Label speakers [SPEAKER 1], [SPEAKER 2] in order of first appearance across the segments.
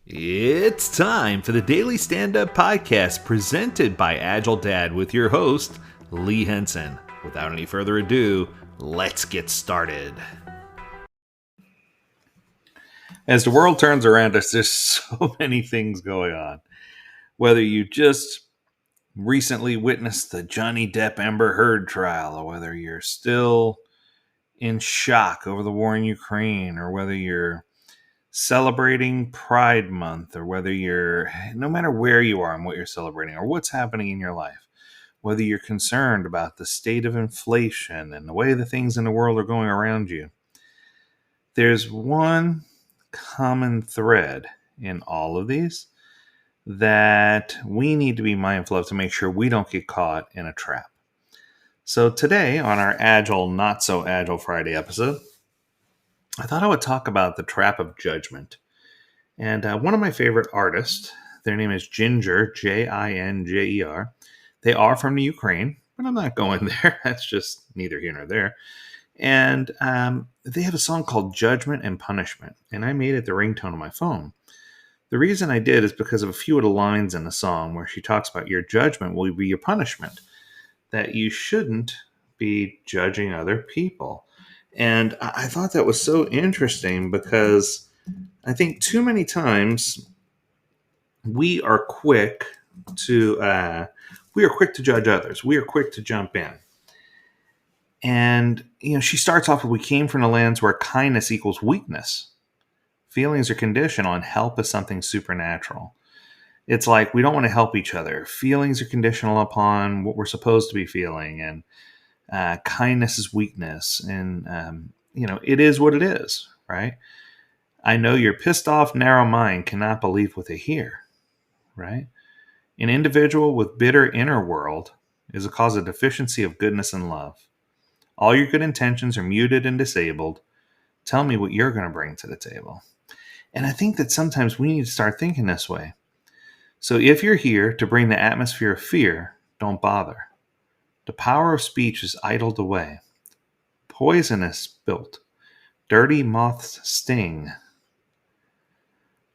[SPEAKER 1] It's time for the Daily Stand Up Podcast presented by Agile Dad with your host, Lee Henson. Without any further ado, let's get started. As the world turns around us, there's so many things going on. Whether you just recently witnessed the Johnny Depp Amber Heard trial, or whether you're still in shock over the war in Ukraine, or whether you're celebrating Pride Month, or whether you're, no matter where you are and what you're celebrating or what's happening in your life, whether you're concerned about the state of inflation and the way the things in the world are going around you, there's one common thread in all of these that we need to be mindful of to make sure we don't get caught in a trap. So today on our Agile, Not So Agile Friday episode, I thought I would talk about the trap of judgment. And one of my favorite artists, their name is Ginger, Jinger. They are from the Ukraine, but I'm not going there. That's just neither here nor there. And they have a song called Judgment and Punishment, and I made it the ringtone of my phone. The reason I did is because of a few of the lines in the song where she talks about your judgment will be your punishment, that you shouldn't be judging other people. And I thought that was so interesting because I think too many times we are quick to judge others. We are quick to jump in. And she starts off with, we came from the lands where kindness equals weakness. Feelings are conditional and help is something supernatural. It's like we don't want to help each other. Feelings are conditional upon what we're supposed to be feeling, and kindness is weakness. And it is what it is, right? I know your pissed off, narrow mind cannot believe what they hear, right? An individual with bitter inner world is a cause of deficiency of goodness and love. All your good intentions are muted and disabled. Tell me what you're going to bring to the table. And I think that sometimes we need to start thinking this way. So if you're here to bring the atmosphere of fear, don't bother. The power of speech is idled away. Poison is spilt. Dirty moths sting.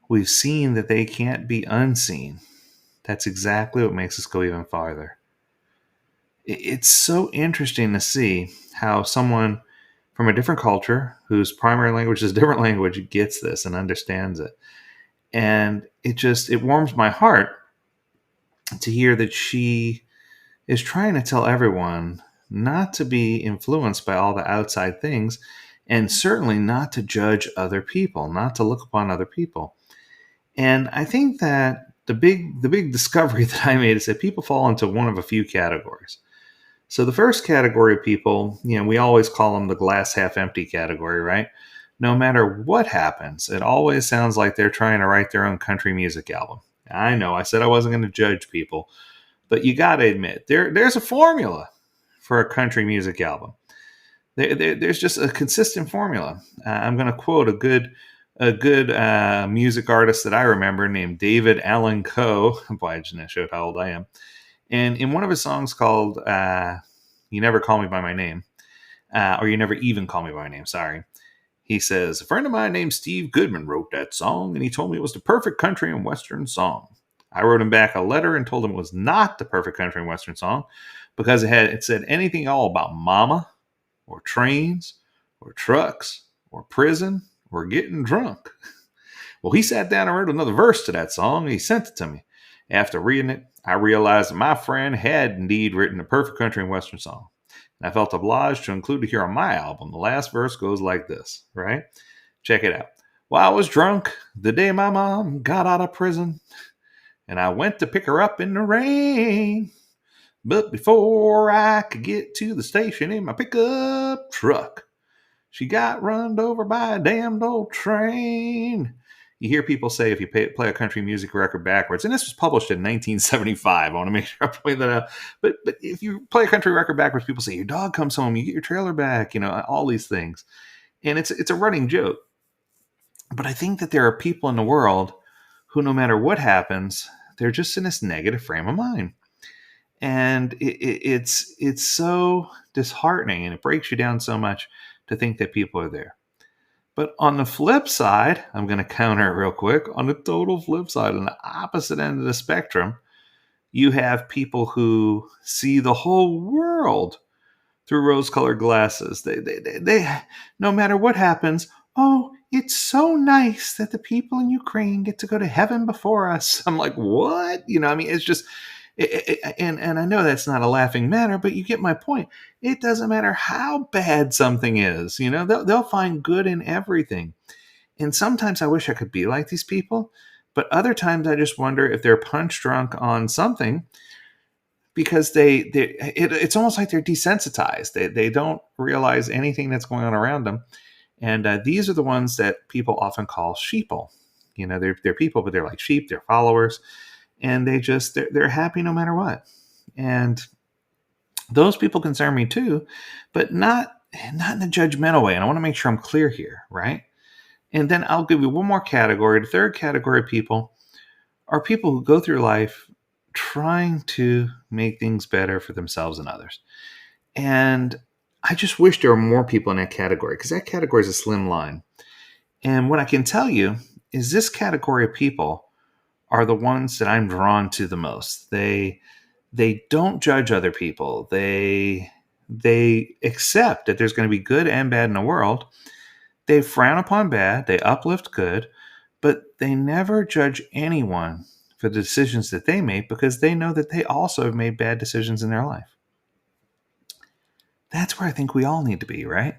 [SPEAKER 1] We've seen that they can't be unseen. That's exactly what makes us go even farther. It's so interesting to see how someone from a different culture, whose primary language is a different language, gets this and understands it. And it warms my heart to hear that she is trying to tell everyone not to be influenced by all the outside things, and certainly not to judge other people, not to look upon other people. And I think that the big discovery that I made is that people fall into one of a few categories. So the first category of people, we always call them the glass half empty category, right? No matter what happens, it always sounds like they're trying to write their own country music album. I know I said I wasn't going to judge people, but you got to admit, there's a formula for a country music album. There's just a consistent formula. I'm going to quote a good music artist that I remember named David Allan Coe. Boy, I just showed how old I am. And in one of his songs called You Never Call Me By My Name, or You Never Even Call Me By My Name, sorry, he says, a friend of mine named Steve Goodman wrote that song, and he told me it was the perfect country and western song. I wrote him back a letter and told him it was not the perfect country and western song because it said anything at all about mama, or trains, or trucks, or prison, or getting drunk. Well, he sat down and wrote another verse to that song, and he sent it to me. After reading it, I realized that my friend had indeed written a perfect country and western song. And I felt obliged to include it here on my album. The last verse goes like this, right? Check it out. Well, I was drunk the day my mom got out of prison, and I went to pick her up in the rain. But before I could get to the station in my pickup truck, she got run over by a damned old train. You hear people say if you play a country music record backwards, and this was published in 1975. I want to make sure I point that out. But if you play a country record backwards, people say your dog comes home, you get your trailer back, all these things. And it's a running joke. But I think that there are people in the world who, no matter what happens, they're just in this negative frame of mind. And it's so disheartening, and it breaks you down so much to think that people are there. But on the flip side, I'm going to counter it real quick. On the total flip side, on the opposite end of the spectrum, you have people who see the whole world through rose-colored glasses. They no matter what happens, oh, it's so nice that the people in Ukraine get to go to heaven before us. I'm like, what? I mean, it's just, and I know that's not a laughing matter, but you get my point. It doesn't matter how bad something is. They'll find good in everything. And sometimes I wish I could be like these people, but other times I just wonder if they're punch drunk on something because it's almost like they're desensitized. They don't realize anything that's going on around them. And these are the ones that people often call sheeple. They're people, but they're like sheep. They're followers, and they're happy no matter what. And those people concern me too, but not in a judgmental way. And I want to make sure I'm clear here, right? And then I'll give you one more category. The third category of people are people who go through life trying to make things better for themselves and others. And I just wish there were more people in that category, because that category is a slim line. And what I can tell you is this category of people are the ones that I'm drawn to the most. They don't judge other people. They accept that there's going to be good and bad in the world. They frown upon bad, they uplift good, but they never judge anyone for the decisions that they make, because they know that they also have made bad decisions in their life. That's where I think we all need to be, right?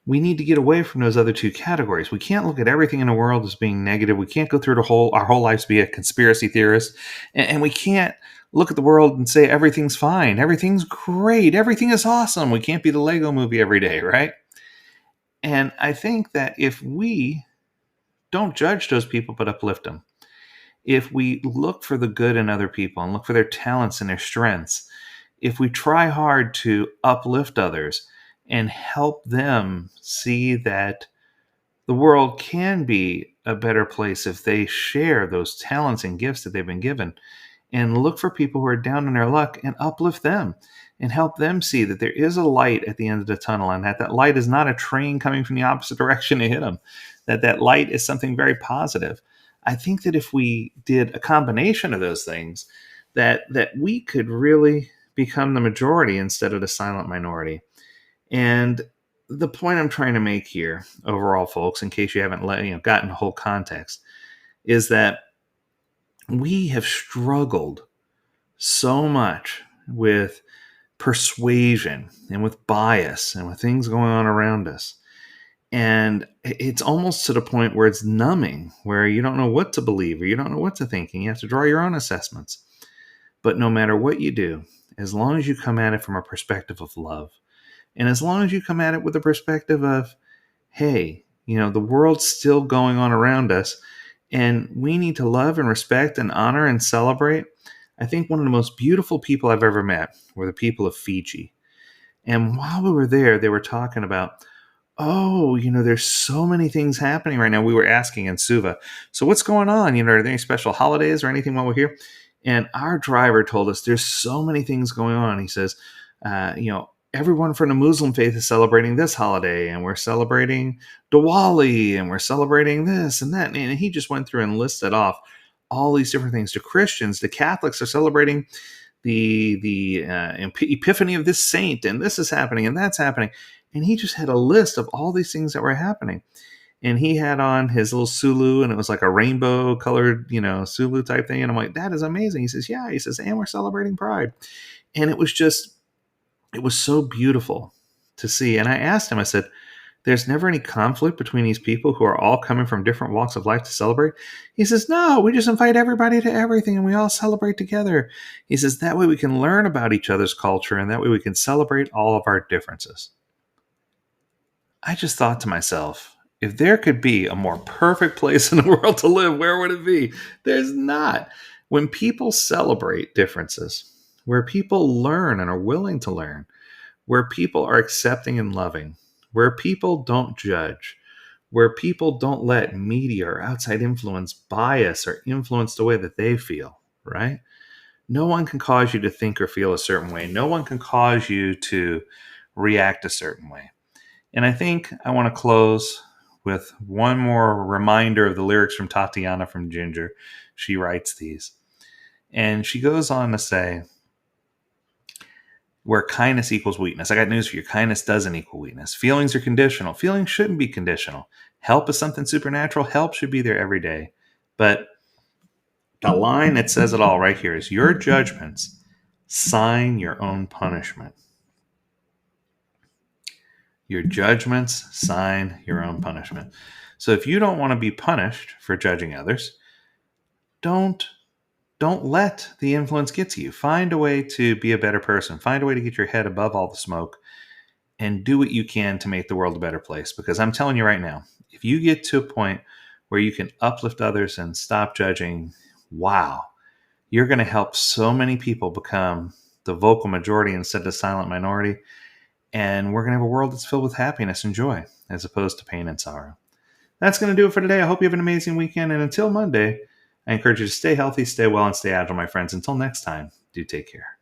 [SPEAKER 1] We need to get away from those other two categories. We can't look at everything in the world as being negative. We can't go through our whole lives be a conspiracy theorist. And we can't look at the world and say everything's fine, everything's great, everything is awesome. We can't be the Lego movie every day, right? And I think that if we don't judge those people but uplift them, if we look for the good in other people and look for their talents and their strengths, if we try hard to uplift others and help them see that the world can be a better place if they share those talents and gifts that they've been given, and look for people who are down in their luck and uplift them and help them see that there is a light at the end of the tunnel, and that light is not a train coming from the opposite direction to hit them, that light is something very positive. I think that if we did a combination of those things, that we could really become the majority instead of the silent minority. And the point I'm trying to make here overall, folks, in case you haven't gotten the whole context, is that we have struggled so much with persuasion and with bias and with things going on around us. And it's almost to the point where it's numbing, where you don't know what to believe or you don't know what to think, and you have to draw your own assessments. But no matter what you do, as long as you come at it from a perspective of love, and as long as you come at it with a perspective of, hey, the world's still going on around us, and we need to love and respect and honor and celebrate. I think one of the most beautiful people I've ever met were the people of Fiji. And while we were there, they were talking about, oh, there's so many things happening right now. We were asking in Suva, so what's going on? Are there any special holidays or anything while we're here? And our driver told us there's so many things going on. He says, everyone from the Muslim faith is celebrating this holiday, and we're celebrating Diwali, and we're celebrating this and that. And he just went through and listed off all these different things. The Christians, the Catholics are celebrating the epiphany of this saint, and this is happening, and that's happening. And he just had a list of all these things that were happening. And he had on his little Sulu, and it was like a rainbow colored, Sulu type thing. And I'm like, that is amazing. He says, yeah. He says, and we're celebrating Pride. And it was so beautiful to see. And I asked him, I said, there's never any conflict between these people who are all coming from different walks of life to celebrate? He says, no, we just invite everybody to everything and we all celebrate together. He says, that way we can learn about each other's culture, and that way we can celebrate all of our differences. I just thought to myself, if there could be a more perfect place in the world to live, where would it be? There's not. When people celebrate differences, where people learn and are willing to learn, where people are accepting and loving, where people don't judge, where people don't let media or outside influence bias or influence the way that they feel, right? No one can cause you to think or feel a certain way. No one can cause you to react a certain way. And I think I want to close with one more reminder of the lyrics from Tatiana from Ginger. She writes these. And she goes on to say, where kindness equals weakness. I got news for you. Kindness doesn't equal weakness. Feelings are conditional. Feelings shouldn't be conditional. Help is something supernatural. Help should be there every day. But the line that says it all right here is, your judgments sign your own punishment. Your judgments sign your own punishment. So if you don't want to be punished for judging others, don't let the influence get to you. Find a way to be a better person. Find a way to get your head above all the smoke and do what you can to make the world a better place. Because I'm telling you right now, if you get to a point where you can uplift others and stop judging, wow, you're going to help so many people become the vocal majority instead of the silent minority. And we're going to have a world that's filled with happiness and joy as opposed to pain and sorrow. That's going to do it for today. I hope you have an amazing weekend. And until Monday, I encourage you to stay healthy, stay well, and stay agile, my friends. Until next time, do take care.